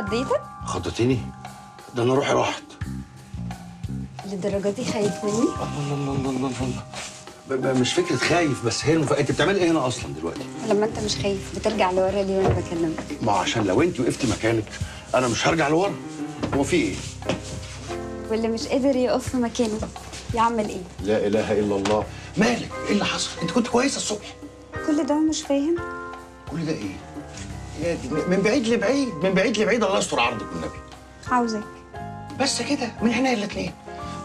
خضيتك؟ خضتيني؟ ده انا روحي راحت. للدرجة دي خايف مني؟ الله الله الله الله الله. مش فكرة خايف، بس هي انت بتعملي ايه هنا اصلا دلوقتي؟ لما انت مش خايف بترجع لورا ليه وانا بكلمك؟ ما عشان لو انت وقفتي مكانك انا مش هرجع لورا. هو في ايه؟ واللي مش قادر يقف في مكانه يعمل ايه؟ لا اله الا الله. مالك؟ ايه اللي حصل؟ انت كنت كويسة الصبح. كل ده مش فاهم؟ كل ده ايه؟ يا دي من بعيد لبعيد، من بعيد لبعيد، الله يستر عرضك والنبي. عاوزك. بس كده من هنا الاثنين.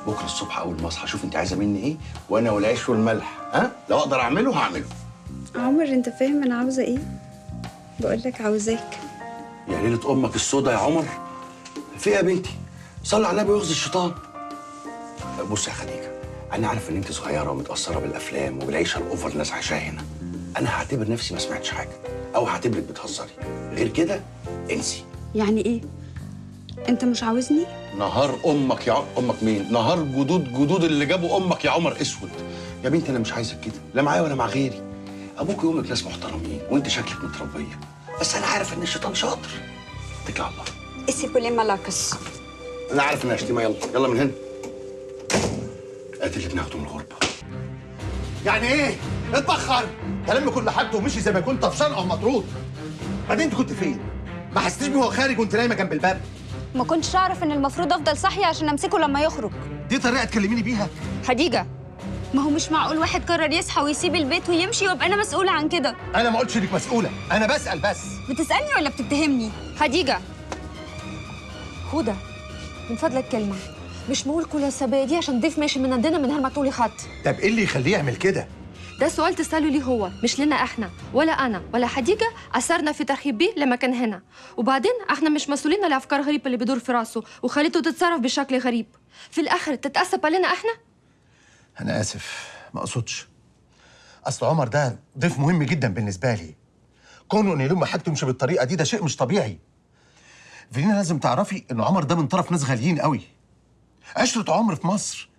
بكره الصبح اول ما اصحى اشوف انت عايزه مني ايه، وانا والعيش والملح، ها؟ لو اقدر اعمله هعمله. عمر انت فاهم انا عاوزة ايه؟ بقول لك عاوزاك. يا ليله امك السودا يا عمر. في ايه يا بنتي؟ صلي على النبي ويخزي الشيطان. بصي يا خديجه، انا عارف ان انت صغيره ومتاثره بالافلام وبالعيشه الاوفر اللي الناس عايشاها هنا. انا هعتبر نفسي ما سمعتش حاجه، او هعتبرك بتهزري. غير كده انسي. يعني ايه؟ انت مش عاوزني؟ نهار امك يا عمر. امك مين؟ نهار جدود اللي جابوا امك يا عمر اسود. يا بنتي انا مش عايزك كده، لا معايا ولا مع غيري. ابوك وامك ناس محترمين وانت شكلك متربيه، بس انا عارف ان الشيطان شاطر. اتكل على الله. اسي كل ملاكس. انا عارف انها شتيمه. يلا يلا من هنا. قاتل اللي بناخده من الغربه. يعني ايه؟ اتبخر كلام كل حاجته ومشي زي ما كنت طفشان او مطرود. بعدين انت كنت فين؟ ما حسيتش بيه وهو خارج وانت نايمه جنب الباب؟ ما كنتش اعرف ان المفروض افضل صاحيه عشان امسكه لما يخرج. دي طريقه تكلميني بيها؟ حديجه، ما هو مش معقول واحد قرر يصحى ويسيب البيت ويمشي وابقى انا مسؤوله عن كده. انا ما قلتش انك مسؤوله، انا بسال بس. بتسالني ولا بتتهمني؟ حديجه. هدى من فضلك كلمة، مش معقول كل السبايا دي عشان ضيف ماشي من عندنا من غير ما تقولي خط. طب ايه اللي يخليه يعمل كده؟ ده سؤال تسأله ليه هو، مش لنا احنا، ولا انا ولا حديقة اثرنا في ترحيب بيه لما كان هنا. وبعدين احنا مش مسؤولين لافكار غريبة اللي بيدور في راسه وخليته تتصرف بشكل غريب. في الاخر تتأسف علينا احنا؟ انا اسف، ما اقصدش. اصل عمر ده ضيف مهم جدا بالنسبه لي. كونه ان يلوم حاجته يمشي بالطريقه دي ده شيء مش طبيعي. فينا لازم تعرفي ان عمر ده من طرف ناس غاليين قوي. عشرة عمر في مصر